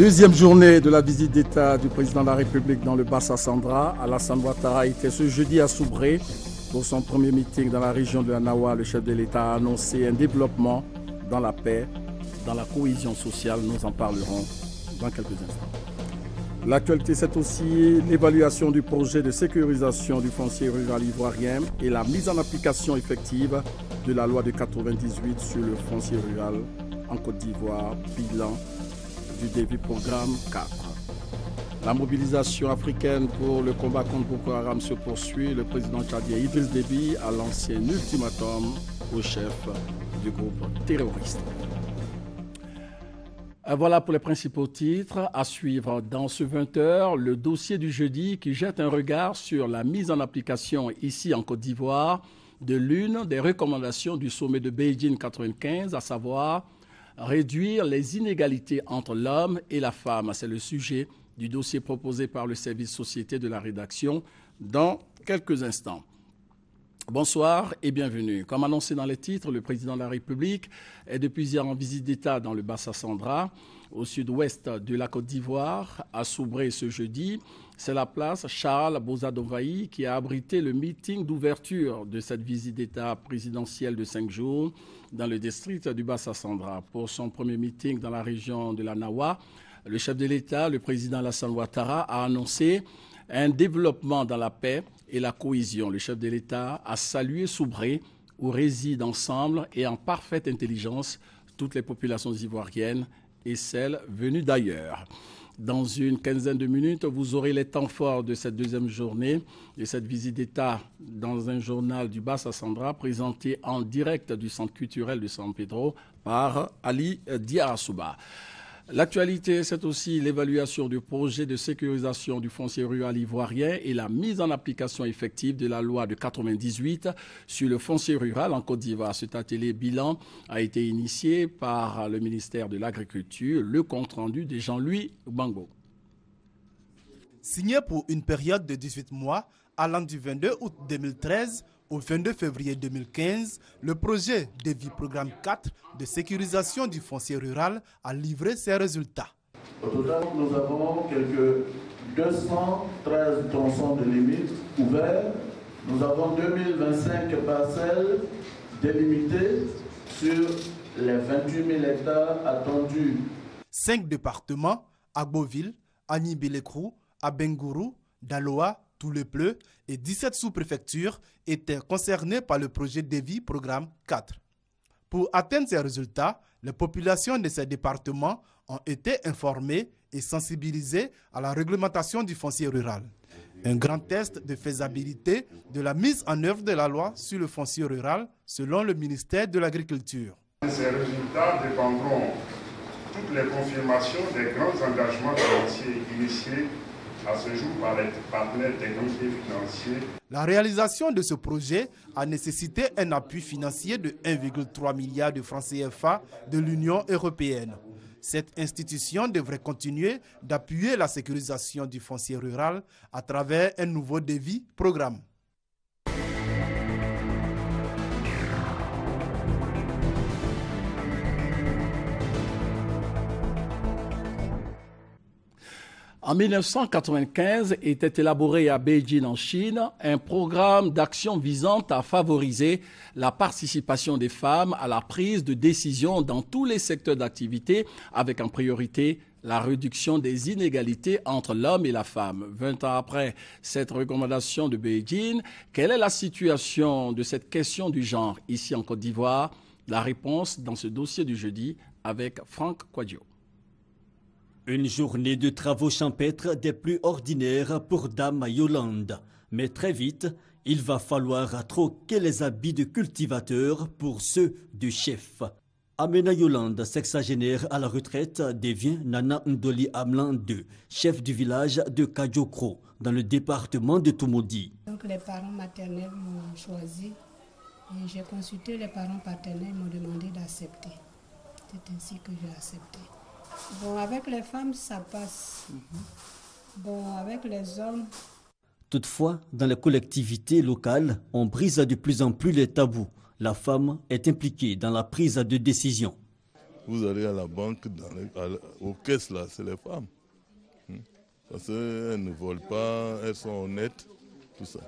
Deuxième journée de la visite d'État du président de la République dans le Bassa-Sandra. Alassane Ouattara était ce jeudi à Soubré pour son premier meeting dans la région de la Nawa. Le chef de l'État a annoncé un développement dans la paix, dans la cohésion sociale. Nous en parlerons dans quelques instants. L'actualité, c'est aussi l'évaluation du projet de sécurisation du foncier rural ivoirien et la mise en application effective de la loi de 98 sur le foncier rural en Côte d'Ivoire, bilan du début programme 4. La mobilisation africaine pour le combat contre Boko Haram se poursuit. Le président tchadien Idriss Déby a lancé un ultimatum au chef du groupe terroriste. Voilà pour les principaux titres. À suivre dans ce 20h, le dossier du jeudi qui jette un regard sur la mise en application ici en Côte d'Ivoire de l'une des recommandations du sommet de Beijing 95, à savoir réduire les inégalités entre l'homme et la femme. C'est le sujet du dossier proposé par le service société de la rédaction dans quelques instants. Bonsoir et bienvenue. Comme annoncé dans les titres, le président de la République est depuis hier en visite d'État dans le Bassa-Sandra, au sud-ouest de la Côte d'Ivoire, à Soubré ce jeudi. C'est la place Charles Bozadovaï qui a abrité le meeting d'ouverture de cette visite d'État présidentielle de 5 jours dans le district du Bassa-Sandra. Pour son premier meeting dans la région de la Nawa, le chef de l'État, le président Alassane Ouattara, a annoncé un développement dans la paix et la cohésion. Le chef de l'État a salué Soubré, où résident ensemble et en parfaite intelligence toutes les populations ivoiriennes et celles venues d'ailleurs. Dans une quinzaine de minutes, vous aurez les temps forts de cette deuxième journée de cette visite d'État dans un journal du Bassa-Sandra présenté en direct du Centre culturel de San Pedro par Ali Diarasouba. L'actualité, c'est aussi l'évaluation du projet de sécurisation du foncier rural ivoirien et la mise en application effective de la loi de 98 sur le foncier rural en Côte d'Ivoire. Cet atelier bilan a été initié par le ministère de l'Agriculture. Le compte-rendu de Jean-Louis Bango. Signé pour une période de 18 mois, allant du 22 août 2013 au 22 février 2015, le projet de vie programme 4 de sécurisation du foncier rural a livré ses résultats. Au total, nous avons quelques 213 tronçons de limites ouverts. Nous avons 2025 parcelles délimitées sur les 28 000 hectares attendus. 5 départements, Agboville, Agny-Belekrou, Abengourou, Daloa, Toulepleu et 17 sous-préfectures étaient concernées par le projet de vie programme 4. Pour atteindre ces résultats, les populations de ces départements ont été informées et sensibilisées à la réglementation du foncier rural. Un grand test de faisabilité de la mise en œuvre de la loi sur le foncier rural selon le ministère de l'Agriculture. Ces résultats dépendront toutes les confirmations des grands engagements financiers initiés à ce jour par les partenaires techniques et financiers. La réalisation de ce projet a nécessité un appui financier de 1,3 milliard de francs CFA de l'Union européenne. Cette institution devrait continuer d'appuyer la sécurisation du foncier rural à travers un nouveau devis programme. En 1995 était élaboré à Beijing en Chine un programme d'action visant à favoriser la participation des femmes à la prise de décision dans tous les secteurs d'activité avec en priorité la réduction des inégalités entre l'homme et la femme. 20 ans après cette recommandation de Beijing, quelle est la situation de cette question du genre ici en Côte d'Ivoire? La réponse dans ce dossier du jeudi avec Franck Kouadio. Une journée de travaux champêtres des plus ordinaires pour Dame Yolande. Mais très vite, il va falloir troquer les habits de cultivateur pour ceux de chef. Amena Yolande, sexagénaire à la retraite, devient Nana Ndoli Amlan II, chef du village de Kajokro, dans le département de Toumoudi. Donc les parents maternels m'ont choisi et j'ai consulté les parents paternels, ils m'ont demandé d'accepter. C'est ainsi que j'ai accepté. Bon, avec les femmes, ça passe. Bon, avec les hommes... Toutefois, dans les collectivités locales, on brise de plus en plus les tabous. La femme est impliquée dans la prise de décision. Vous allez à la banque, aux caisses, là, c'est les femmes. Parce qu'elles ne volent pas, elles sont honnêtes, tout ça.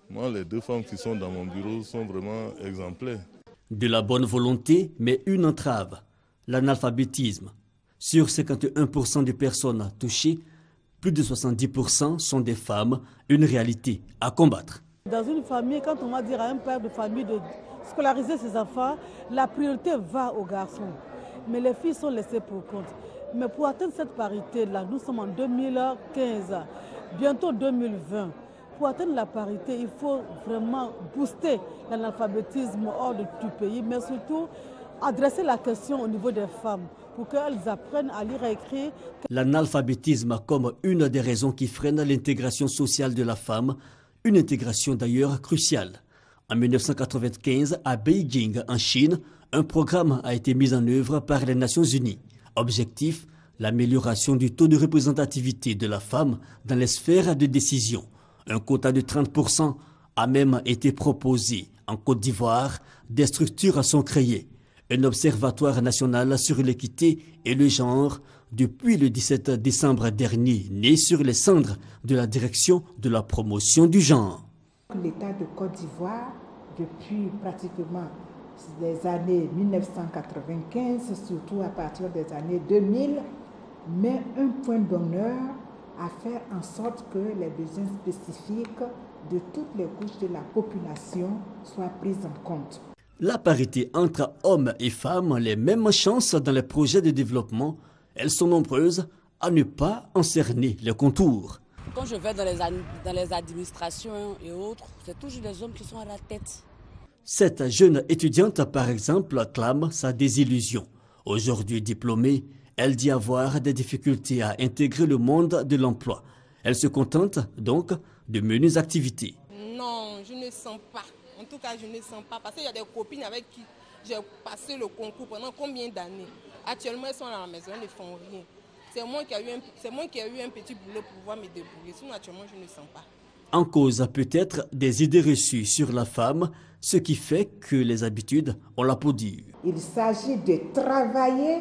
Moi, les 2 femmes qui sont dans mon bureau sont vraiment exemplaires. De la bonne volonté, mais une entrave, l'analphabétisme. Sur 51% des personnes touchées, plus de 70% sont des femmes, une réalité à combattre. Dans une famille, quand on va dire à un père de famille de scolariser ses enfants, la priorité va aux garçons. Mais les filles sont laissées pour compte. Mais pour atteindre cette parité-là, nous sommes en 2015, bientôt 2020. Pour atteindre la parité, il faut vraiment booster l'analphabétisme hors du pays, mais surtout adresser la question au niveau des femmes pour qu'elles apprennent à lire et écrire. L'analphabétisme comme une des raisons qui freine l'intégration sociale de la femme, une intégration d'ailleurs cruciale. En 1995, à Beijing, en Chine, un programme a été mis en œuvre par les Nations Unies. Objectif, l'amélioration du taux de représentativité de la femme dans les sphères de décision. Un quota de 30% a même été proposé. En Côte d'Ivoire, des structures sont créées. Un observatoire national sur l'équité et le genre depuis le 17 décembre dernier, né sur les cendres de la direction de la promotion du genre. L'État de Côte d'Ivoire, depuis pratiquement les années 1995, surtout à partir des années 2000, met un point d'honneur à faire en sorte que les besoins spécifiques de toutes les couches de la population soient pris en compte. La parité entre hommes et femmes, les mêmes chances dans les projets de développement, elles sont nombreuses à ne pas en cerner les contours. Quand je vais dans les administrations et autres, c'est toujours les hommes qui sont à la tête. Cette jeune étudiante, par exemple, clame sa désillusion. Aujourd'hui diplômée, elle dit avoir des difficultés à intégrer le monde de l'emploi. Elle se contente donc de menues activités. Non, je ne sens pas. En tout cas, je ne sens pas. Parce qu'il y a des copines avec qui j'ai passé le concours pendant combien d'années. Actuellement, elles sont à la maison, elles ne font rien. C'est moi qui ai eu un petit boulot pour pouvoir me débrouiller. Sinon, actuellement, je ne sens pas. En cause peut-être des idées reçues sur la femme, ce qui fait que les habitudes ont la peau dure. Il s'agit de travailler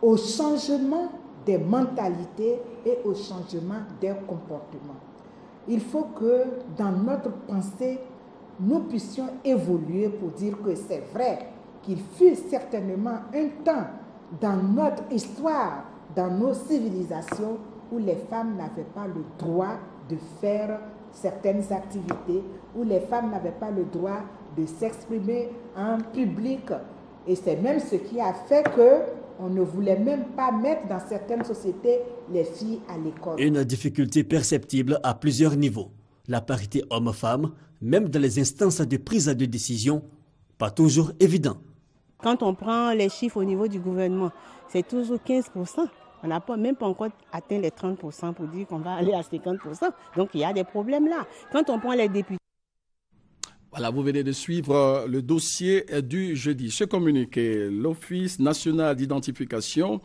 au changement des mentalités et au changement des comportements. Il faut que dans notre pensée, nous puissions évoluer pour dire que c'est vrai qu'il fut certainement un temps dans notre histoire, dans nos civilisations, où les femmes n'avaient pas le droit de faire certaines activités, où les femmes n'avaient pas le droit de s'exprimer en public. Et c'est même ce qui a fait qu'on ne voulait même pas mettre dans certaines sociétés les filles à l'école. Une difficulté perceptible à plusieurs niveaux. La parité homme-femme, même dans les instances de prise de décision, pas toujours évident. Quand on prend les chiffres au niveau du gouvernement, c'est toujours 15%. On n'a même pas encore atteint les 30% pour dire qu'on va aller à 50%. Donc il y a des problèmes là. Quand on prend les députés. Voilà, vous venez de suivre le dossier du jeudi. Ce communiqué, l'Office national d'identification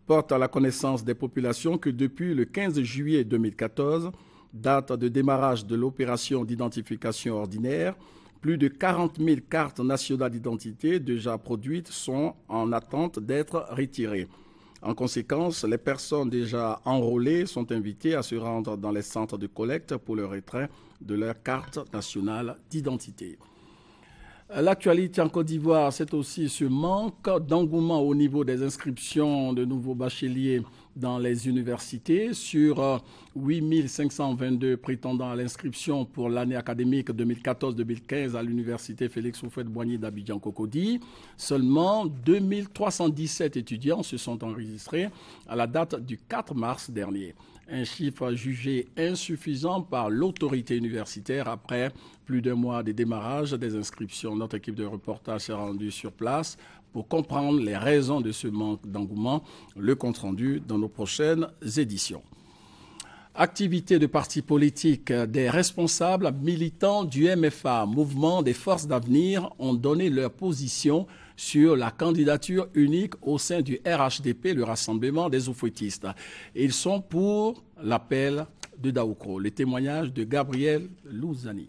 porte à la connaissance des populations que depuis le 15 juillet 2014, date de démarrage de l'opération d'identification ordinaire, plus de 40 000 cartes nationales d'identité déjà produites sont en attente d'être retirées. En conséquence, les personnes déjà enrôlées sont invitées à se rendre dans les centres de collecte pour le retrait de leur carte nationale d'identité. L'actualité en Côte d'Ivoire, c'est aussi ce manque d'engouement au niveau des inscriptions de nouveaux bacheliers dans les universités. Sur 8 522 prétendants à l'inscription pour l'année académique 2014-2015 à l'université Félix Houphouët-Boigny d'Abidjan-Cocody, seulement 2 317 étudiants se sont enregistrés à la date du 4 mars dernier. Un chiffre jugé insuffisant par l'autorité universitaire après plus d'un mois de démarrage des inscriptions. Notre équipe de reportage s'est rendue sur place pour comprendre les raisons de ce manque d'engouement. Le compte-rendu dans nos prochaines éditions. Activité de partis politiques, des responsables militants du MFA, Mouvement des Forces d'Avenir, ont donné leur position sur la candidature unique au sein du RHDP, le Rassemblement des Oufouettistes. Ils sont pour l'appel de Daoukro. Le témoignage de Gabriel Louzani.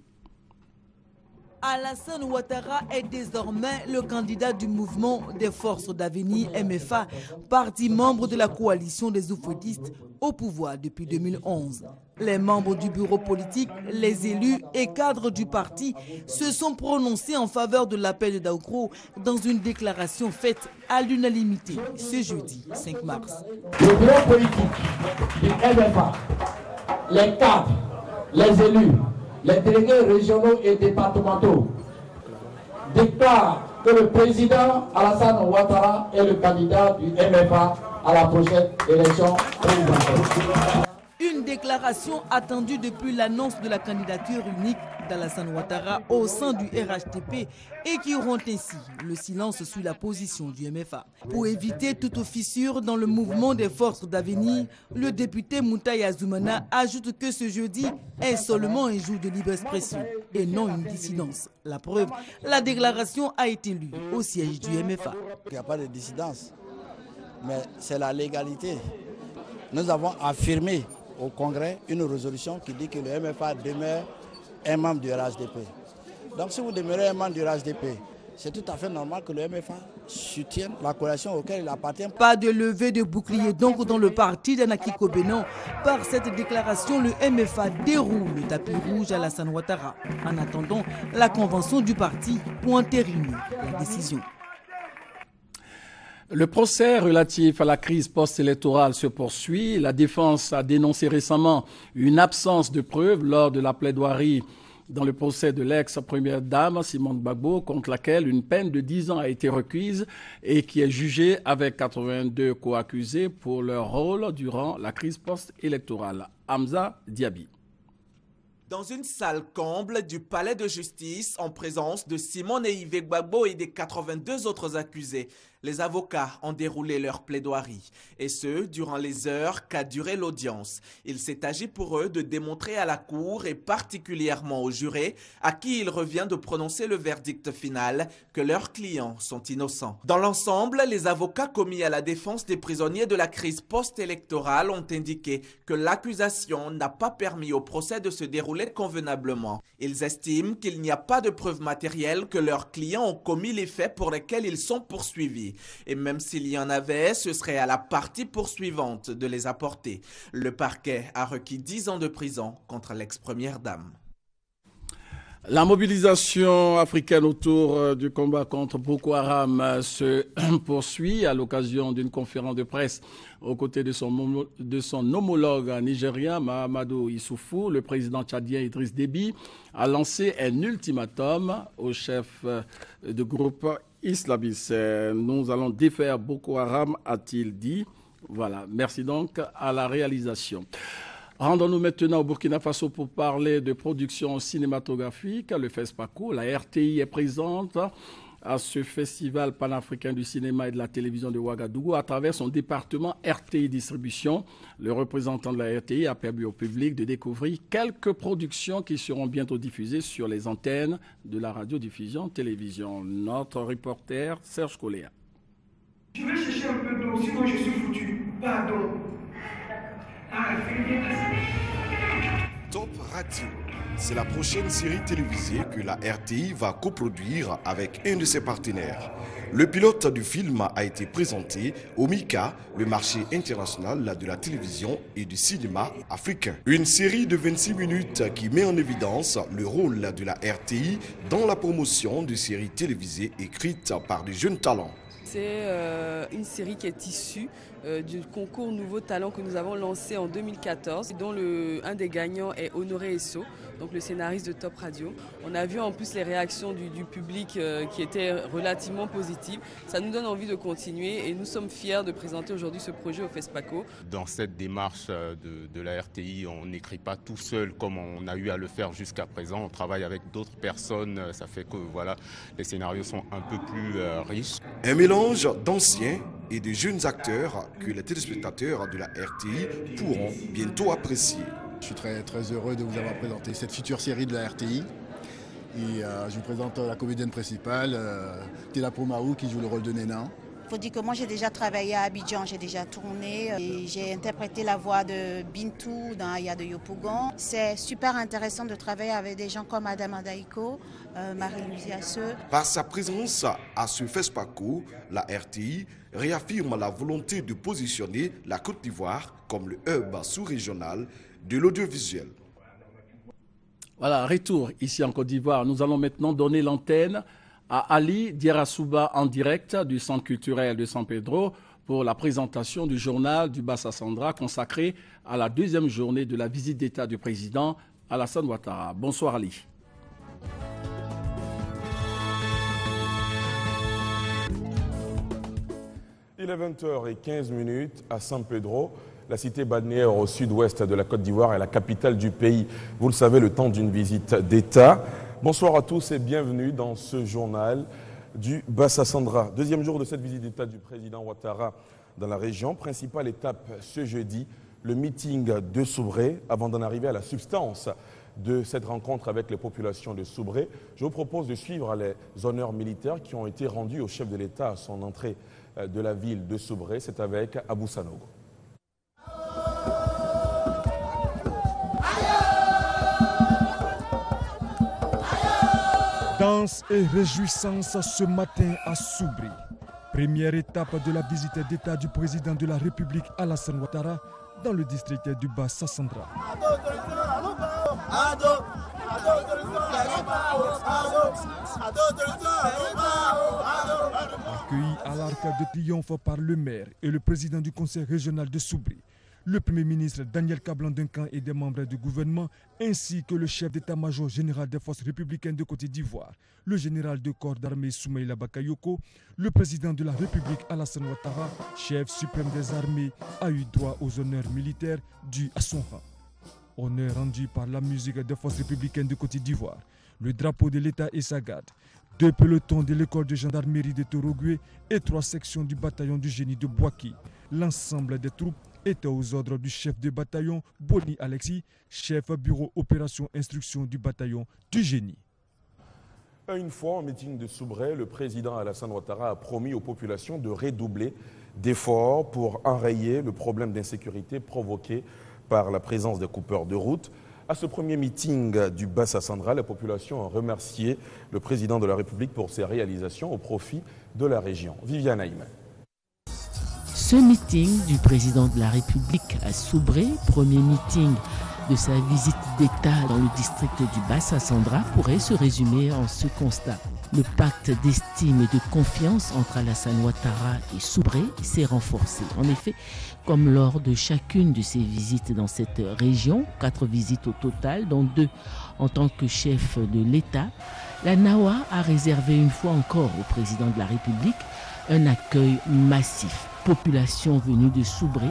Alassane Ouattara est désormais le candidat du mouvement des forces d'avenir MFA, parti membre de la coalition des oufouettistes au pouvoir depuis 2011. Les membres du bureau politique, les élus et cadres du parti se sont prononcés en faveur de l'appel de Daoukro dans une déclaration faite à l'unanimité ce jeudi 5 mars. Le bureau politique du MFA, les cadres, les élus, les délégués régionaux et départementaux déclarent que le président Alassane Ouattara est le candidat du MFA à la prochaine élection présidentielle. Une déclaration attendue depuis l'annonce de la candidature unique d'Alassane Ouattara au sein du RHDP et qui rompt ainsi le silence sur la position du MFA. Pour éviter toute fissure dans le mouvement des forces d'avenir, le député Moutaï Azoumana ajoute que ce jeudi est seulement un jour de libre expression et non une dissidence. La preuve, la déclaration a été lue au siège du MFA. Il n'y a pas de dissidence, mais c'est la légalité. Nous avons affirmé au Congrès une résolution qui dit que le MFA demeure un membre du RHDP. Donc si vous demeurez un membre du RHDP, c'est tout à fait normal que le MFA soutienne la coalition auquel il appartient. Pas de levée de bouclier donc dans le parti d'Anaki Kobenon. Par cette déclaration, le MFA déroule le tapis rouge à Alassane Ouattara en attendant la convention du parti pour entériner la décision. Le procès relatif à la crise post-électorale se poursuit. La défense a dénoncé récemment une absence de preuves lors de la plaidoirie dans le procès de l'ex-première dame Simone Gbagbo, contre laquelle une peine de 10 ans a été requise et qui est jugée avec 82 co-accusés pour leur rôle durant la crise post-électorale. Hamza Diaby. Dans une salle comble du palais de justice, en présence de Simone et Yves Gbagbo et des 82 autres accusés, les avocats ont déroulé leur plaidoirie, et ce, durant les heures qu'a duré l'audience. Il s'est agi pour eux de démontrer à la Cour, et particulièrement aux jurés, à qui il revient de prononcer le verdict final, que leurs clients sont innocents. Dans l'ensemble, les avocats commis à la défense des prisonniers de la crise post-électorale ont indiqué que l'accusation n'a pas permis au procès de se dérouler convenablement. Ils estiment qu'il n'y a pas de preuves matérielles que leurs clients ont commis les faits pour lesquels ils sont poursuivis. Et même s'il y en avait, ce serait à la partie poursuivante de les apporter. Le parquet a requis 10 ans de prison contre l'ex-première dame. La mobilisation africaine autour du combat contre Boko Haram se poursuit à l'occasion d'une conférence de presse aux côtés de son homologue nigérien Mahamadou Issoufou. Le président tchadien Idriss Déby a lancé un ultimatum au chef de groupe islamiste. Nous allons défaire Boko Haram, a-t-il dit. Voilà, merci donc à la réalisation. Rendons-nous maintenant au Burkina Faso pour parler de production cinématographique. Le FESPACO, la RTI est présente à ce festival panafricain du cinéma et de la télévision de Ouagadougou à travers son département RTI Distribution. Le représentant de la RTI a permis au public de découvrir quelques productions qui seront bientôt diffusées sur les antennes de la radiodiffusion télévision. Notre reporter Serge Coléa. Je vais chercher un peu d'eau, sinon je suis foutu. Pardon. Top Radio, c'est la prochaine série télévisée que la RTI va coproduire avec un de ses partenaires. Le pilote du film a été présenté au MICA, le marché international de la télévision et du cinéma africain. Une série de 26 minutes qui met en évidence le rôle de la RTI dans la promotion de séries télévisées écrites par des jeunes talents. C'est une série qui est issue du concours Nouveaux Talents que nous avons lancé en 2014, dont un des gagnants est Honoré Esso, donc le scénariste de Top Radio. On a vu en plus les réactions du public qui étaient relativement positives. Ça nous donne envie de continuer et nous sommes fiers de présenter aujourd'hui ce projet au FESPACO. Dans cette démarche de la RTI, on n'écrit pas tout seul comme on a eu à le faire jusqu'à présent. On travaille avec d'autres personnes, ça fait que voilà, les scénarios sont un peu plus riches. Un mélange d'anciens et de jeunes acteurs que les téléspectateurs de la RTI pourront bientôt apprécier. Je suis très heureux de vous avoir présenté cette future série de la RTI. Et je vous présente la comédienne principale, Tila Pomaou, qui joue le rôle de Néna. Il faut dire que moi j'ai déjà travaillé à Abidjan, j'ai déjà tourné et j'ai interprété la voix de Bintou dans Aya de Yopougon. C'est super intéressant de travailler avec des gens comme Adam Adaiko, Marie-Louise Asseux. Par sa présence à ce FESPACO, la RTI réaffirme la volonté de positionner la Côte d'Ivoire comme le hub sous-régional de l'audiovisuel. Voilà, retour ici en Côte d'Ivoire. Nous allons maintenant donner l'antenne à Ali Dierasouba en direct du Centre culturel de San Pedro pour la présentation du journal du Bassa Sandra consacré à la deuxième journée de la visite d'État du président Alassane Ouattara. Bonsoir Ali. Il est 20h15 à San Pedro. La cité balnéaire au sud-ouest de la Côte d'Ivoire est la capitale du pays. Vous le savez, le temps d'une visite d'État. Bonsoir à tous et bienvenue dans ce journal du Bassa Sandra. Deuxième jour de cette visite d'État du président Ouattara dans la région. Principale étape ce jeudi, le meeting de Soubré. Avant d'en arriver à la substance de cette rencontre avec les populations de Soubré, je vous propose de suivre les honneurs militaires qui ont été rendus au chef de l'État à son entrée de la ville de Soubré. C'est avec Abou Sanogo. Danse et réjouissance ce matin à Soubré. Première étape de la visite d'État du président de la République Alassane Ouattara dans le district du Bassa Sandra. Accueilli à l'Arc de Triomphe par le maire et le président du conseil régional de Soubré, le Premier ministre Daniel Kablan-Duncan et des membres du gouvernement, ainsi que le chef d'état-major général des forces républicaines de Côte d'Ivoire, le général de corps d'armée Soumaïla Bakayoko, le président de la République Alassane Ouattara, chef suprême des armées, a eu droit aux honneurs militaires dus à son rang. Honneur rendu par la musique des forces républicaines de Côte d'Ivoire, le drapeau de l'État et sa garde, 2 pelotons de l'école de gendarmerie de Torogoué et 3 sections du bataillon du génie de Boaki. L'ensemble des troupes était aux ordres du chef de bataillon Boni Alexis, chef bureau opération instruction du bataillon du génie. Une fois au meeting de Soubré, le président Alassane Ouattara a promis aux populations de redoubler d'efforts pour enrayer le problème d'insécurité provoqué par la présence des coupeurs de route. À ce premier meeting du Bassa Sandra, la population a remercié le président de la République pour ses réalisations au profit de la région. Viviane Aïman. Ce meeting du président de la République à Soubré, premier meeting de sa visite d'État dans le district du Bassa Sandra, pourrait se résumer en ce constat. Le pacte d'estime et de confiance entre Alassane Ouattara et Soubré s'est renforcé. En effet, comme lors de chacune de ses visites dans cette région, 4 visites au total, dont 2 en tant que chef de l'État, la NAWA a réservé une fois encore au président de la République un accueil massif. Population venue de Soubré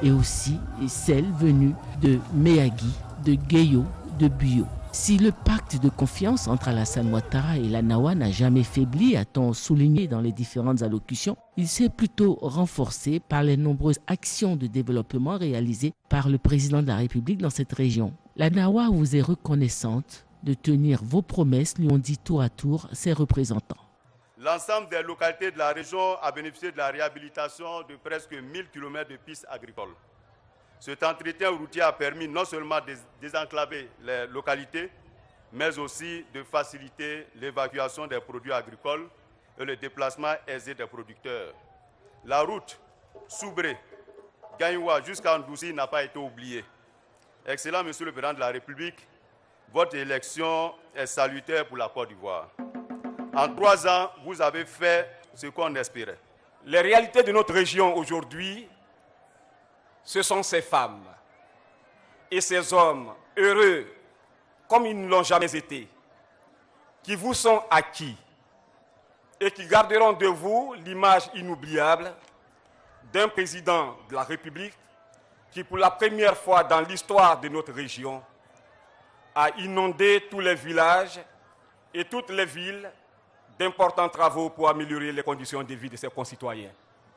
et aussi celle venue de Méagui, de Guéyo, de Buyo. Si le pacte de confiance entre Alassane Ouattara et la NAWA n'a jamais faibli, a-t-on souligné dans les différentes allocutions, il s'est plutôt renforcé par les nombreuses actions de développement réalisées par le président de la République dans cette région. La NAWA vous est reconnaissante de tenir vos promesses, lui ont dit tour à tour ses représentants. L'ensemble des localités de la région a bénéficié de la réhabilitation de presque 1000 km de pistes agricoles. Cet entretien routier a permis non seulement de désenclaver les localités, mais aussi de faciliter l'évacuation des produits agricoles et le déplacement aisé des producteurs. La route Soubré, Gagnoua jusqu'à Ndoussi n'a pas été oubliée. Excellent Monsieur le Président de la République, votre élection est salutaire pour la Côte d'Ivoire. En 3 ans, vous avez fait ce qu'on espérait. Les réalités de notre région aujourd'hui, ce sont ces femmes et ces hommes heureux comme ils ne l'ont jamais été, qui vous sont acquis et qui garderont de vous l'image inoubliable d'un président de la République qui, pour la première fois dans l'histoire de notre région, a inondé tous les villages et toutes les villes d'importants travaux pour améliorer les conditions de vie de ses concitoyens.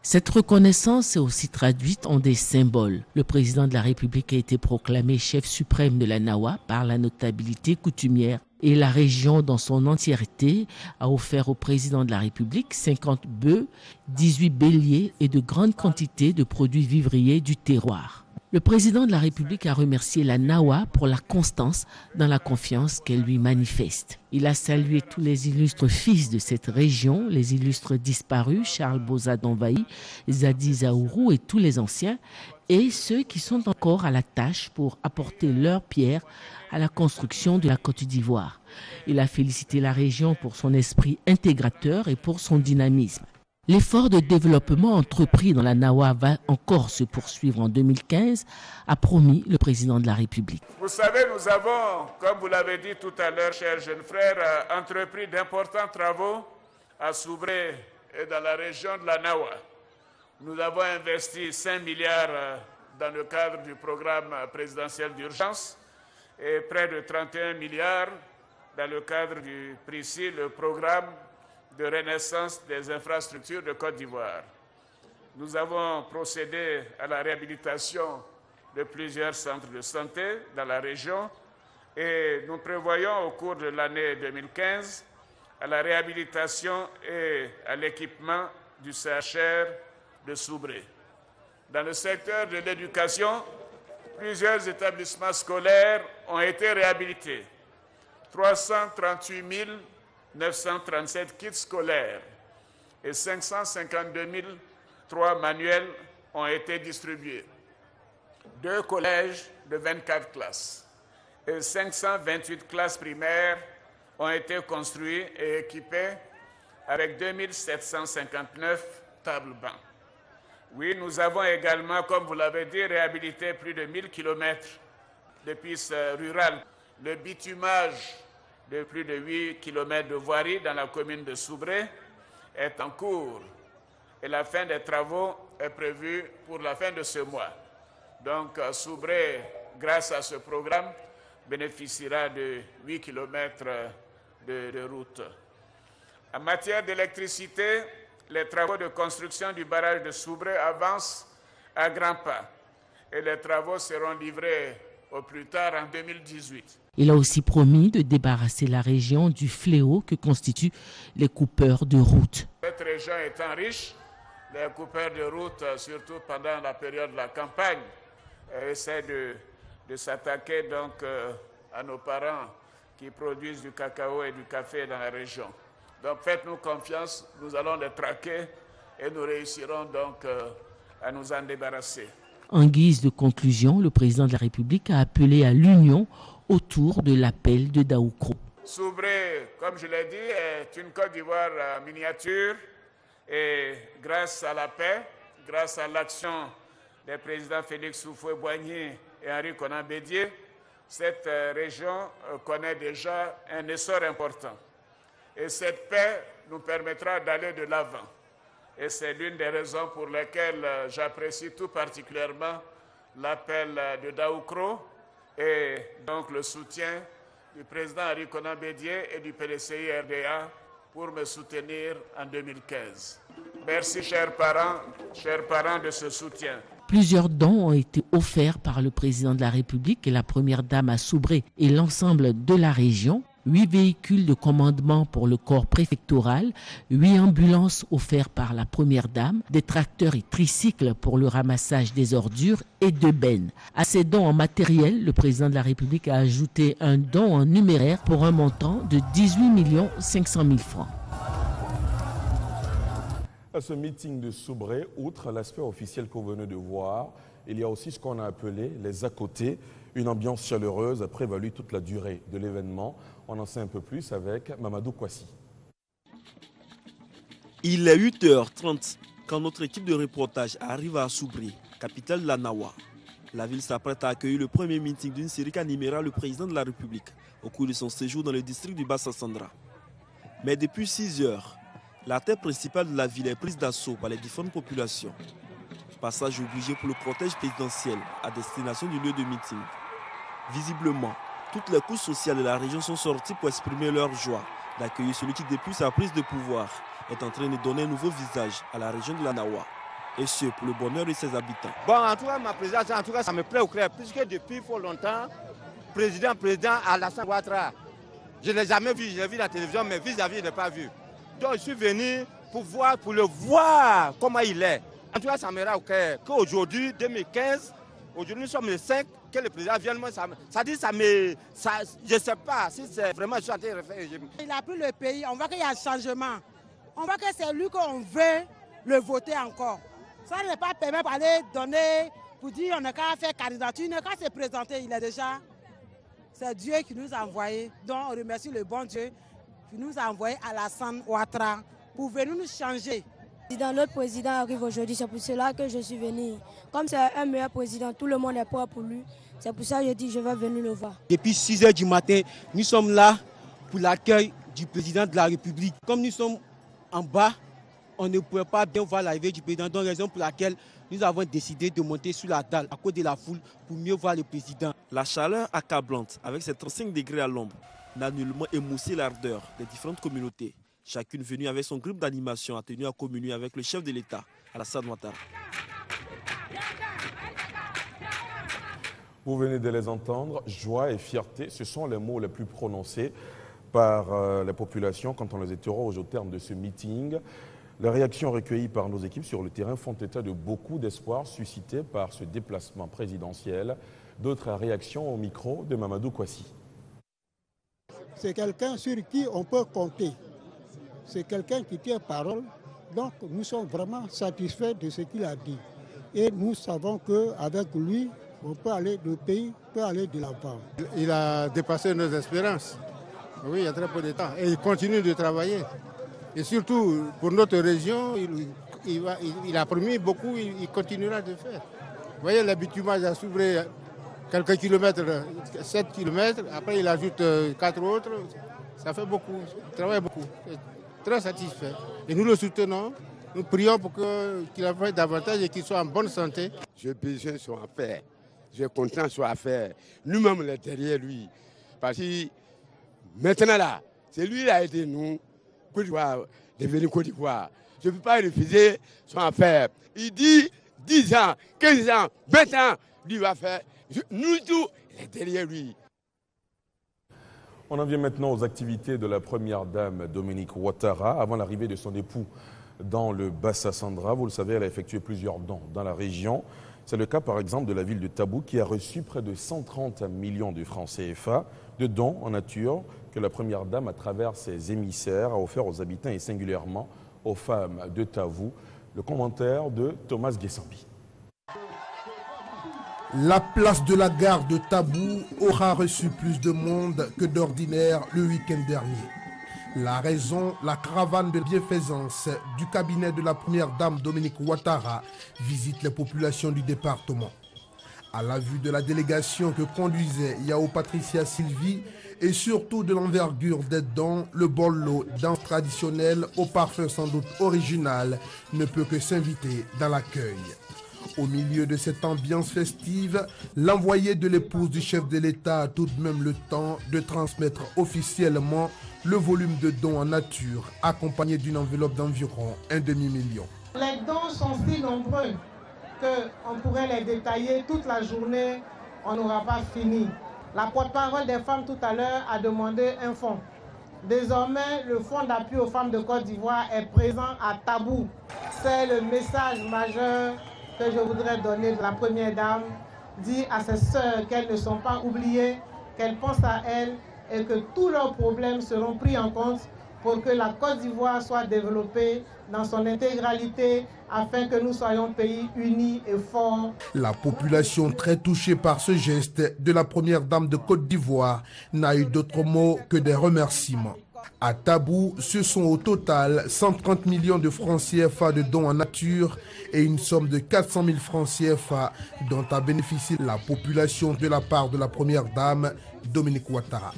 Cette reconnaissance s'est aussi traduite en des symboles. Le président de la République a été proclamé chef suprême de la Nawa par la notabilité coutumière et la région dans son entièreté a offert au président de la République 50 bœufs, 18 béliers et de grandes quantités de produits vivriers du terroir. Le président de la République a remercié la Nawa pour la constance dans la confiance qu'elle lui manifeste. Il a salué tous les illustres fils de cette région, les illustres disparus, Charles Boza d'Envahi, Zadi Zaourou et tous les anciens, et ceux qui sont encore à la tâche pour apporter leur pierre à la construction de la Côte d'Ivoire. Il a félicité la région pour son esprit intégrateur et pour son dynamisme. L'effort de développement entrepris dans la Nawa va encore se poursuivre en 2015, a promis le président de la République. Vous savez, nous avons, comme vous l'avez dit tout à l'heure, chers jeunes frères, entrepris d'importants travaux à Soubré et dans la région de la Nawa. Nous avons investi 5 milliards dans le cadre du programme présidentiel d'urgence et près de 31 milliards dans le cadre du PRICI, le programme de renaissance des infrastructures de Côte d'Ivoire. Nous avons procédé à la réhabilitation de plusieurs centres de santé dans la région et nous prévoyons au cours de l'année 2015 à la réhabilitation et à l'équipement du CHR de Soubré. Dans le secteur de l'éducation, plusieurs établissements scolaires ont été réhabilités. 338 937 kits scolaires et 552 003 manuels ont été distribués. 2 collèges de 24 classes et 528 classes primaires ont été construits et équipés avec 2759 tables-bancs. Oui, nous avons également, comme vous l'avez dit, réhabilité plus de 1000 km de pistes rurales. Le bitumage de plus de 8 km de voirie dans la commune de Soubré est en cours et la fin des travaux est prévue pour la fin de ce mois. Donc Soubré, grâce à ce programme, bénéficiera de 8 km de route. En matière d'électricité, les travaux de construction du barrage de Soubré avancent à grands pas et les travaux seront livrés au plus tard en 2018. Il a aussi promis de débarrasser la région du fléau que constituent les coupeurs de route. Cette région étant riche, les coupeurs de route, surtout pendant la période de la campagne, essaient de s'attaquer donc à nos parents qui produisent du cacao et du café dans la région. Donc faites-nous confiance, nous allons les traquer et nous réussirons donc à nous en débarrasser. En guise de conclusion, le président de la République a appelé à l'union autour de l'appel de Daoukro. Soubré, comme je l'ai dit, est une Côte d'Ivoire miniature et grâce à la paix, grâce à l'action des présidents Félix Houphouët-Boigny et Henri Konan Bédié, cette région connaît déjà un essor important. Et cette paix nous permettra d'aller de l'avant. Et c'est l'une des raisons pour lesquelles j'apprécie tout particulièrement l'appel de Daoukro et donc le soutien du président Henri Konan Bédié et du PDCI-RDA pour me soutenir en 2015. Merci, chers parents de ce soutien. Plusieurs dons ont été offerts par le président de la République et la première dame à Soubré et l'ensemble de la région. 8 véhicules de commandement pour le corps préfectoral, 8 ambulances offertes par la première dame, des tracteurs et tricycles pour le ramassage des ordures et 2 bennes. À ces dons en matériel, le président de la République a ajouté un don en numéraire pour un montant de 18 500 000 francs. À ce meeting de Soubré, outre l'aspect officiel qu'on venait de voir, il y a aussi ce qu'on a appelé les à côté. Une ambiance chaleureuse a prévalu toute la durée de l'événement. On en sait un peu plus avec Mamadou Kouassi. Il est 8h30 quand notre équipe de reportage arrive à Soubré, capitale de la Nawa. La ville s'apprête à accueillir le premier meeting d'une série qu'animera le président de la République au cours de son séjour dans le district du Bassa-Sandra. Mais depuis 6 heures, la tête principale de la ville est prise d'assaut par les différentes populations. Passage obligé pour le cortège présidentiel à destination du lieu de meeting. Visiblement, toutes les couches sociales de la région sont sorties pour exprimer leur joie d'accueillir celui qui, depuis sa prise de pouvoir, est en train de donner un nouveau visage à la région de la Nawa. et ce pour le bonheur de ses habitants. Bon, en tout cas, ma présidence, en tout cas, ça me plaît au clair, puisque depuis fort longtemps, président Alassane Ouattara, je ne l'ai jamais vu, je l'ai vu dans la télévision, mais vis-à-vis, je n'ai pas vu. Donc, je suis venu pour le voir comment il est. En tout cas, ça me rend au cœur qu'aujourd'hui, 2015, aujourd'hui, nous sommes le 5, que le président vienne, moi, ça dit, je ne sais pas si c'est vraiment chanté. Il a pris le pays, on voit qu'il y a un changement. On voit que c'est lui qu'on veut le voter encore. Ça n'est pas permis d'aller donner, pour dire on n'a qu'à faire candidature, on n'a qu'à se présenter, il est déjà. C'est Dieu qui nous a envoyés. Donc on remercie le bon Dieu qui nous a envoyé Alassane Ouattara pour venir nous changer. Notre président arrive aujourd'hui, c'est pour cela que je suis venu. Comme c'est un meilleur président, tout le monde est prêt pour lui. C'est pour ça que je dis je vais venir le voir. Depuis 6 h du matin, nous sommes là pour l'accueil du président de la République. Comme nous sommes en bas, on ne pouvait pas bien voir l'arrivée du président, donc raison pour laquelle nous avons décidé de monter sur la dalle à cause de la foule pour mieux voir le président. La chaleur accablante, avec ses 35 degrés à l'ombre, n'a nullement émoussé l'ardeur des différentes communautés. Chacune venue avec son groupe d'animation a tenu à communier avec le chef de l'État, Alassane Ouattara. Vous venez de les entendre, joie et fierté, ce sont les mots les plus prononcés par la population quand on les interroge au terme de ce meeting. Les réactions recueillies par nos équipes sur le terrain font état de beaucoup d'espoir suscités par ce déplacement présidentiel. D'autres réactions au micro de Mamadou Kouassi. C'est quelqu'un sur qui on peut compter. C'est quelqu'un qui tient parole. Donc nous sommes vraiment satisfaits de ce qu'il a dit. Et nous savons qu'avec lui, le pays peut aller de l'avant. Il a dépassé nos espérances. Oui, il y a très peu de temps. Et il continue de travailler. Et surtout, pour notre région, il a promis beaucoup, il continuera de faire. Vous voyez, l'habitumage à s'ouvrir quelques kilomètres, 7 kilomètres, après il ajoute 4 autres, ça fait beaucoup, il travaille beaucoup. Très satisfait. Et nous le soutenons, nous prions pour qu'il en fasse davantage et qu'il soit en bonne santé. J'ai besoin de son affaire, j'ai content de son affaire. Nous-mêmes, on est derrière lui. Parce que maintenant là, c'est lui qui a aidé nous. Côte d'Ivoire, devenir Côte d'Ivoire. Je ne peux pas refuser son affaire. Il dit 10 ans, 15 ans, 20 ans, lui va faire. Nous tous, il est derrière lui. On en vient maintenant aux activités de la première dame Dominique Ouattara. Avant l'arrivée de son époux dans le Bassa-Sandra, vous le savez, elle a effectué plusieurs dons dans la région. C'est le cas par exemple de la ville de Tabou qui a reçu près de 130 millions de francs CFA de dons en nature que la première dame, à travers ses émissaires, a offert aux habitants et singulièrement aux femmes de Tabou. Le commentaire de Thomas Guessambi. La place de la gare de Tabou aura reçu plus de monde que d'ordinaire le week-end dernier. La raison, la caravane de bienfaisance du cabinet de la première dame Dominique Ouattara visite les populations du département. À la vue de la délégation que conduisait Yao Patricia Sylvie et surtout de l'envergure des dons, le bollo, danse traditionnelle au parfum sans doute original, ne peut que s'inviter dans l'accueil. Au milieu de cette ambiance festive, l'envoyé de l'épouse du chef de l'État a tout de même le temps de transmettre officiellement le volume de dons en nature, accompagné d'une enveloppe d'environ 1,5 million. Les dons sont si nombreux qu'on pourrait les détailler toute la journée, on n'aura pas fini. La porte-parole des femmes tout à l'heure a demandé un fonds. Désormais, le fonds d'appui aux femmes de Côte d'Ivoire est présent à Tabou. C'est le message majeur que je voudrais donner. La première dame dit à ses sœurs qu'elles ne sont pas oubliées, qu'elles pensent à elles et que tous leurs problèmes seront pris en compte pour que la Côte d'Ivoire soit développée dans son intégralité afin que nous soyons un pays unis et forts. La population très touchée par ce geste de la première dame de Côte d'Ivoire n'a eu d'autre mot que des remerciements. À Tabou, ce sont au total 130 millions de francs CFA de dons en nature et une somme de 400 000 francs CFA dont a bénéficié la population de la part de la première dame Dominique Ouattara.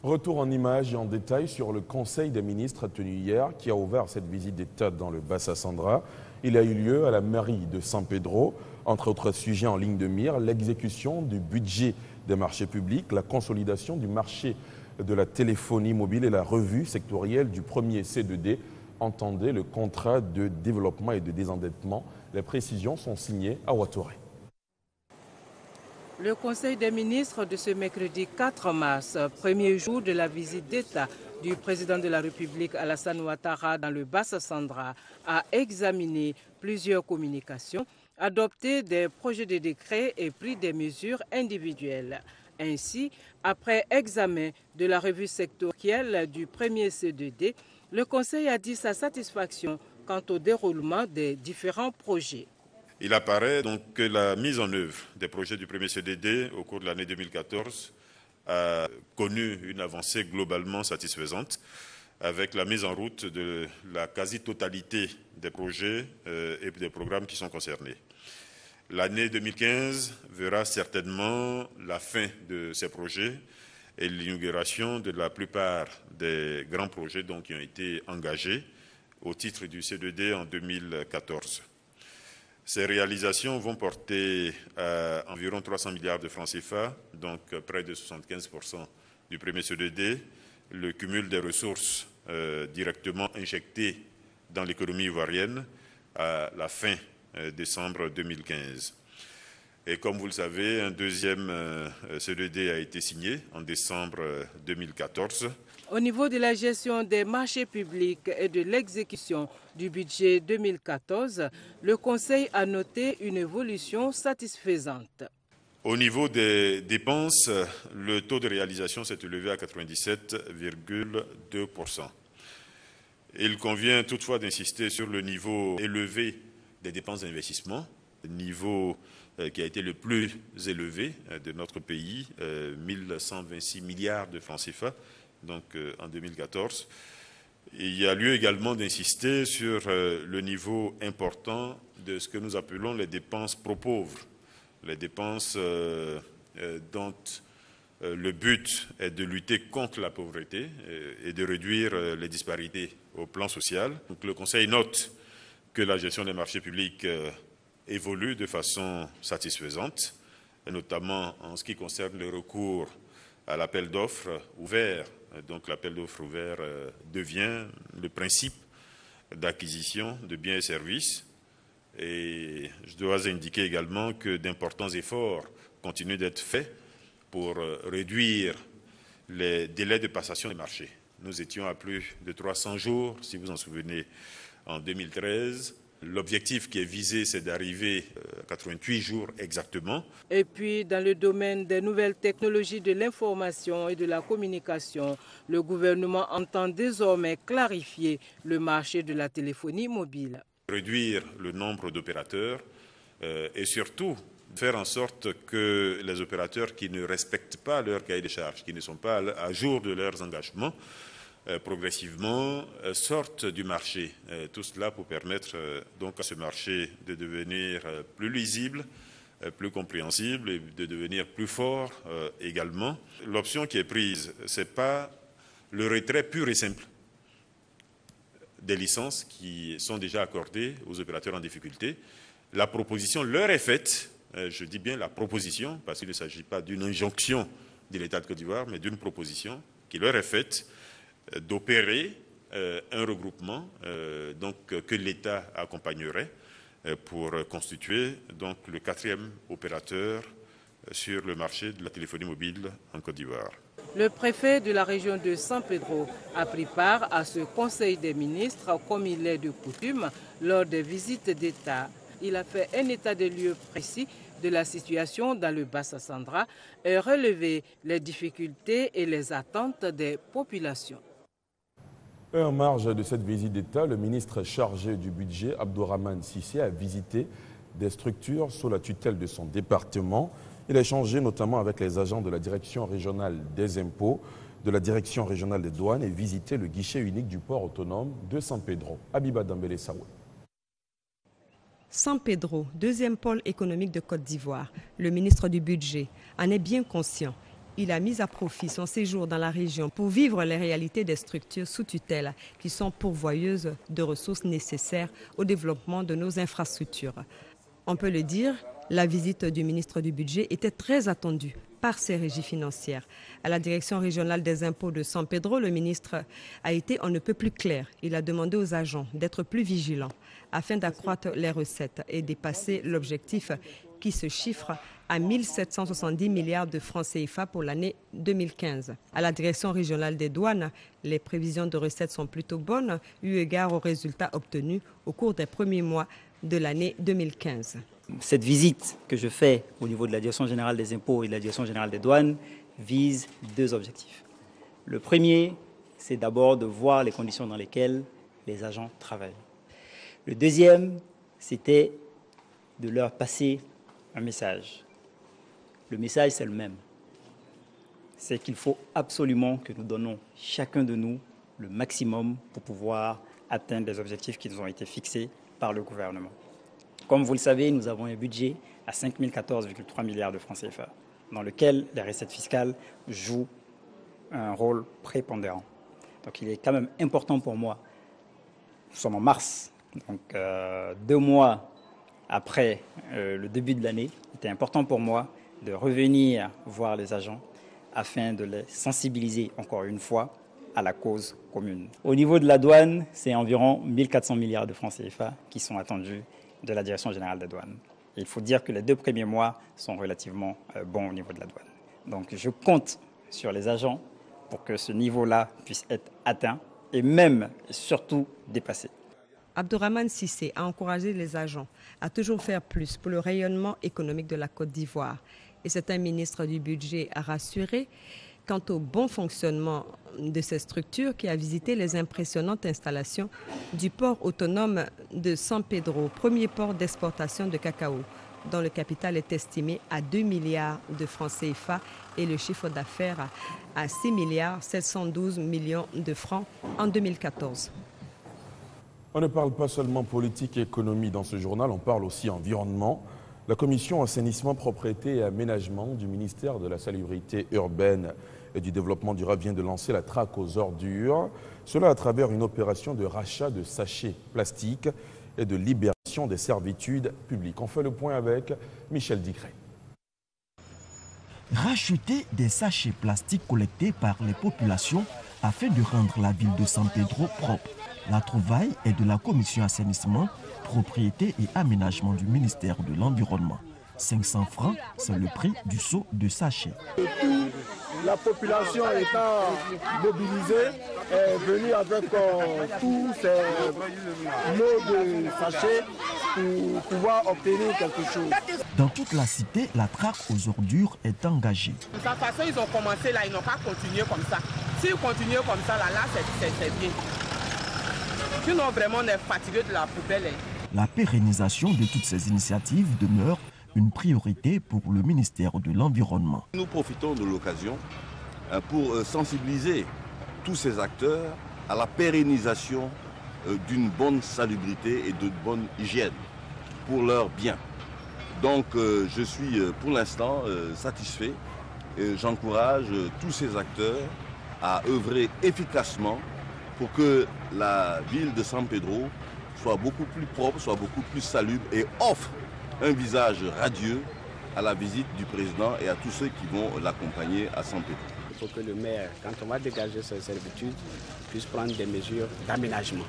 Retour en images et en détail sur le Conseil des ministres tenu hier qui a ouvert cette visite d'État dans le Bassa-Sandra. Il a eu lieu à la mairie de San Pedro. Entre autres sujets en ligne de mire, l'exécution du budget des marchés publics, la consolidation du marché de la téléphonie mobile et la revue sectorielle du premier C2D Entendez le contrat de développement et de désendettement. Les précisions sont signées à Ouattoré. Le Conseil des ministres de ce mercredi 4 mars, premier jour de la visite d'État du président de la République Alassane Ouattara dans le Bassa-Sandra, a examiné plusieurs communications, adopté des projets de décret et pris des mesures individuelles. Ainsi, après examen de la revue sectorielle du premier C2D, le Conseil a dit sa satisfaction quant au déroulement des différents projets. Il apparaît donc que la mise en œuvre des projets du premier CDD au cours de l'année 2014 a connu une avancée globalement satisfaisante avec la mise en route de la quasi-totalité des projets et des programmes qui sont concernés. L'année 2015 verra certainement la fin de ces projets et l'inauguration de la plupart des grands projets qui ont été engagés au titre du C2D en 2014. Ces réalisations vont porter à environ 300 milliards de francs CFA, donc près de 75% du premier C2D, le cumul des ressources directement injectées dans l'économie ivoirienne à la fin décembre 2015. Et comme vous le savez, un deuxième C2D a été signé en décembre 2014. Au niveau de la gestion des marchés publics et de l'exécution du budget 2014, le Conseil a noté une évolution satisfaisante. Au niveau des dépenses, le taux de réalisation s'est élevé à 97,2%. Il convient toutefois d'insister sur le niveau élevé des dépenses d'investissement, niveau qui a été le plus élevé de notre pays, 1126 milliards de francs CFA, donc en 2014. Il y a lieu également d'insister sur le niveau important de ce que nous appelons les dépenses pro-pauvres, les dépenses dont le but est de lutter contre la pauvreté et de réduire les disparités au plan social. Donc, le Conseil note que la gestion des marchés publics évolue de façon satisfaisante, et notamment en ce qui concerne le recours à l'appel d'offres ouvert. Donc l'appel d'offres ouvert devient le principe d'acquisition de biens et services. Et je dois indiquer également que d'importants efforts continuent d'être faits pour réduire les délais de passation des marchés. Nous étions à plus de 300 jours, si vous en souvenez, en 2013. L'objectif qui est visé, c'est d'arriver à 88 jours exactement. Et puis, dans le domaine des nouvelles technologies de l'information et de la communication, le gouvernement entend désormais clarifier le marché de la téléphonie mobile. Réduire le nombre d'opérateurs et surtout faire en sorte que les opérateurs qui ne respectent pas leur cahier de charges, qui ne sont pas à jour de leurs engagements, progressivement sortent du marché. Tout cela pour permettre donc à ce marché de devenir plus lisible, plus compréhensible et de devenir plus fort également. L'option qui est prise, ce n'est pas le retrait pur et simple des licences qui sont déjà accordées aux opérateurs en difficulté. La proposition leur est faite, je dis bien la proposition, parce qu'il ne s'agit pas d'une injonction de l'État de Côte d'Ivoire, mais d'une proposition qui leur est faite d'opérer un regroupement que l'État accompagnerait pour constituer donc le 4e opérateur sur le marché de la téléphonie mobile en Côte d'Ivoire. Le préfet de la région de San Pedro a pris part à ce Conseil des ministres comme il est de coutume lors des visites d'État. Il a fait un état des lieux précis de la situation dans le Bassa-Sandra et relevé les difficultés et les attentes des populations. En marge de cette visite d'État, le ministre chargé du budget, Abdourahmane Sissé, a visité des structures sous la tutelle de son département. Il a échangé notamment avec les agents de la direction régionale des impôts, de la direction régionale des douanes et visité le guichet unique du port autonome de San Pedro. Abiba Dambélé Saoué. San Pedro, 2e pôle économique de Côte d'Ivoire, le ministre du budget en est bien conscient. Il a mis à profit son séjour dans la région pour vivre les réalités des structures sous tutelle qui sont pourvoyeuses de ressources nécessaires au développement de nos infrastructures. On peut le dire, la visite du ministre du budget était très attendue par ces régies financières. À la direction régionale des impôts de San Pedro, le ministre a été on ne peut plus clair. Il a demandé aux agents d'être plus vigilants afin d'accroître les recettes et dépasser l'objectif qui se chiffre à 1770 milliards de francs CFA pour l'année 2015. À la direction régionale des douanes, les prévisions de recettes sont plutôt bonnes, eu égard aux résultats obtenus au cours des premiers mois de l'année 2015. Cette visite que je fais au niveau de la Direction générale des impôts et de la Direction générale des douanes vise deux objectifs. Le premier, c'est d'abord de voir les conditions dans lesquelles les agents travaillent. Le deuxième, c'était de leur passer un message. Le message, c'est le même. C'est qu'il faut absolument que nous donnons chacun de nous le maximum pour pouvoir atteindre les objectifs qui nous ont été fixés par le gouvernement. Comme vous le savez, nous avons un budget à 5 014,3 milliards de francs CFA, dans lequel les recettes fiscales jouent un rôle prépondérant. Donc il est quand même important pour moi, nous sommes en mars, donc 2 mois après le début de l'année, il était important pour moi de revenir voir les agents afin de les sensibiliser encore une fois à la cause commune. Au niveau de la douane, c'est environ 1400 milliards de francs CFA qui sont attendus de la Direction générale des douanes. Et il faut dire que les 2 premiers mois sont relativement bons au niveau de la douane. Donc je compte sur les agents pour que ce niveau-là puisse être atteint et même, et surtout, dépassé. Abdourahmane Cissé a encouragé les agents à toujours faire plus pour le rayonnement économique de la Côte d'Ivoire. Et c'est un ministre du budget à rassurer quant au bon fonctionnement de ces structures qui a visité les impressionnantes installations du port autonome de San Pedro, premier port d'exportation de cacao, dont le capital est estimé à 2 milliards de francs CFA et le chiffre d'affaires à 6 milliards 712 millions de francs en 2014. On ne parle pas seulement politique et économie dans ce journal, on parle aussi environnement. La commission assainissement, propreté et aménagement du ministère de la Salubrité urbaine et du développement durable vient de lancer la traque aux ordures. Cela à travers une opération de rachat de sachets plastiques et de libération des servitudes publiques. On fait le point avec Michel Dicret. Racheter des sachets plastiques collectés par les populations afin de rendre la ville de San Pedro propre. La trouvaille est de la commission assainissement, propriété et aménagement du ministère de l'Environnement. 500 francs, c'est le prix du seau de sachet. La population étant mobilisée est venue avec tous ces lots de sachets pour pouvoir obtenir quelque chose. Dans toute la cité, la traque aux ordures est engagée. De toute façon, ils ont commencé là, ils n'ont pas continué comme ça. S'ils continuent comme ça, là c'est bien. Sinon, vraiment, on est fatigué de la poubelle. La pérennisation de toutes ces initiatives demeure une priorité pour le ministère de l'Environnement. Nous profitons de l'occasion pour sensibiliser tous ces acteurs à la pérennisation d'une bonne salubrité et d'une bonne hygiène pour leur bien. Donc je suis pour l'instant satisfait et j'encourage tous ces acteurs à œuvrer efficacement pour que la ville de San Pedro soit beaucoup plus propre, soit beaucoup plus salubre et offre un visage radieux à la visite du président et à tous ceux qui vont l'accompagner à San Pedro. Il faut que le maire, quand on va dégager ses servitudes, puisse prendre des mesures d'aménagement.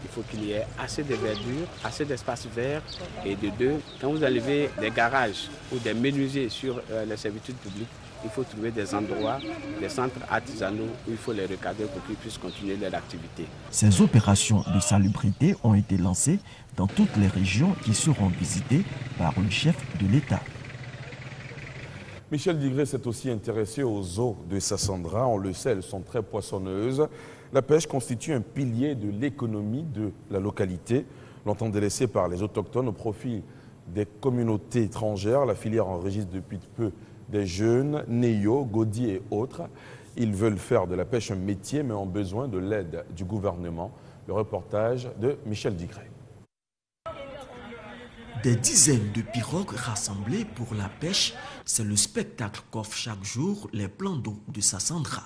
Il faut qu'il y ait assez de verdure, assez d'espace vert et de deux. Quand vous enlevez des garages ou des menuisiers sur les servitudes publiques, il faut trouver des endroits, des centres artisanaux où il faut les recadrer pour qu'ils puissent continuer leur activité. Ces opérations de salubrité ont été lancées dans toutes les régions qui seront visitées par le chef de l'État. Michel Dicret s'est aussi intéressé aux eaux de Sassandra. On le sait, elles sont très poissonneuses. La pêche constitue un pilier de l'économie de la localité. Longtemps délaissée par les autochtones au profit des communautés étrangères, la filière enregistre depuis peu des jeunes, Néo, Godi et autres. Ils veulent faire de la pêche un métier, mais ont besoin de l'aide du gouvernement. Le reportage de Michel Dicret. Des dizaines de pirogues rassemblées pour la pêche, c'est le spectacle qu'offrent chaque jour les plans d'eau de Sassandra.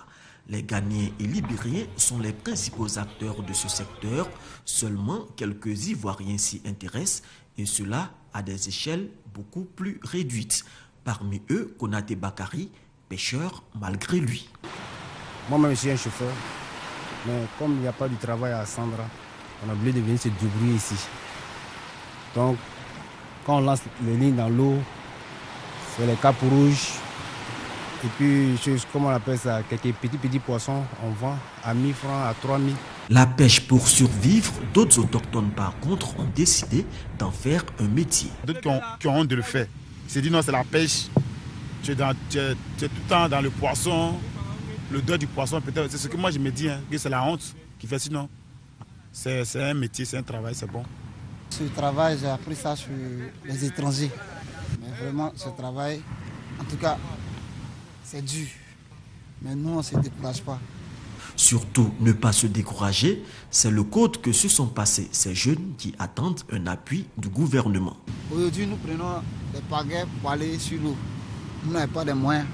Les Ghanéens et Libériens sont les principaux acteurs de ce secteur. Seulement quelques Ivoiriens s'y intéressent et cela à des échelles beaucoup plus réduites. Parmi eux, Konaté Bakari pêcheur malgré lui. Moi-même, je suis un chauffeur, mais comme il n'y a pas du travail à Sandra, on a oublié de venir se débrouiller ici. Donc, quand on lance les lignes dans l'eau, c'est les capes rouges. Et puis, comment on appelle ça, quelques petits poissons, on vend à 1000 francs, à 3000. La pêche pour survivre, d'autres autochtones par contre ont décidé d'en faire un métier. D'autres qui ont honte de le faire. Ils se disent non, c'est la pêche. Tu es tout le temps dans le poisson, le dos du poisson peut-être. C'est ce que moi je me dis, hein, que c'est la honte qui fait sinon. C'est un métier, c'est un travail, c'est bon. Ce travail, j'ai appris ça sur les étrangers. Mais vraiment, ce travail, en tout cas, c'est dur. Mais nous, on ne se décourage pas. Surtout, ne pas se décourager, c'est le code que se sont passés ces jeunes qui attendent un appui du gouvernement. Aujourd'hui, nous prenons des pagaies pour aller sur l'eau. Nous n'avons pas de moyens,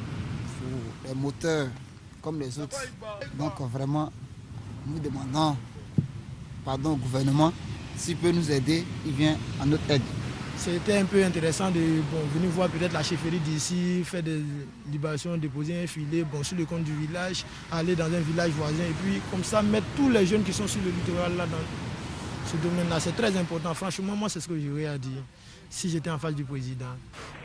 des moteurs comme les autres. Donc vraiment, nous demandons pardon au gouvernement. S'il peut nous aider, il vient à notre aide. C'était un peu intéressant de venir voir peut-être la chefferie d'ici, faire des libations, déposer un filet sur le compte du village, aller dans un village voisin et puis comme ça mettre tous les jeunes qui sont sur le littoral là dans ce domaine-là. C'est très important. Franchement, moi c'est ce que j'aurais à dire si j'étais en face du président.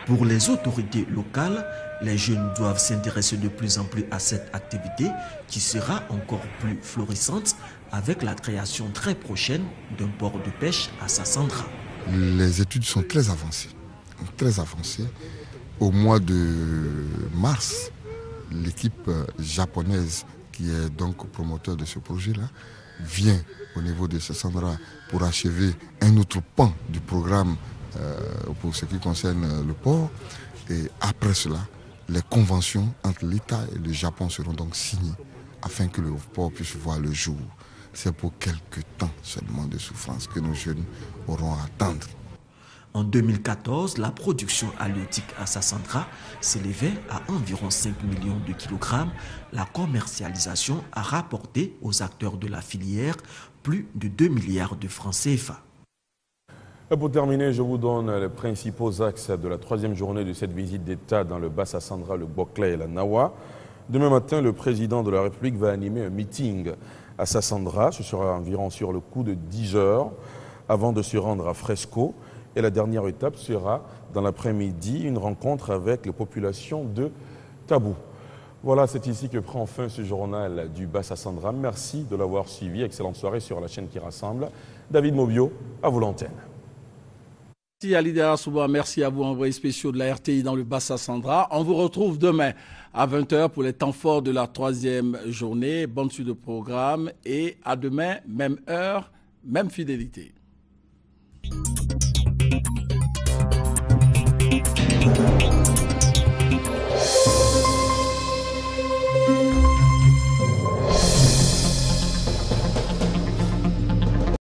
Pour les autorités locales, les jeunes doivent s'intéresser de plus en plus à cette activité qui sera encore plus florissante avec la création très prochaine d'un port de pêche à Sassandra. Les études sont très avancées, très avancées. Au mois de mars, l'équipe japonaise, qui est donc promoteur de ce projet-là, vient au niveau de Sassandra pour achever un autre pan du programme pour ce qui concerne le port. Et après cela, les conventions entre l'État et le Japon seront donc signées afin que le port puisse voir le jour. C'est pour quelques temps seulement de souffrance que nos jeunes auront à attendre. En 2014, la production halieutique à Sassandra s'élevait à environ 5 millions de kilogrammes. La commercialisation a rapporté aux acteurs de la filière plus de 2 milliards de francs CFA. Et pour terminer, je vous donne les principaux axes de la troisième journée de cette visite d'État dans le Bas-Sassandra, le Boklé et la Nawa. Demain matin, le président de la République va animer un meeting à Sassandra. Ce sera environ sur le coup de 10 heures avant de se rendre à Fresco. Et la dernière étape sera dans l'après-midi, une rencontre avec les populations de Tabou. Voilà, c'est ici que prend fin ce journal du Bas-Sassandra. Merci de l'avoir suivi. Excellente soirée sur la chaîne qui rassemble. David Mobio, à vous l'antenne. Merci Alida Souba, merci à vous, envoyés spéciaux de la RTI dans le Bas-Sassandra. On vous retrouve demain à 20h pour les temps forts de la troisième journée. Bonne suite de programme et à demain, même heure, même fidélité.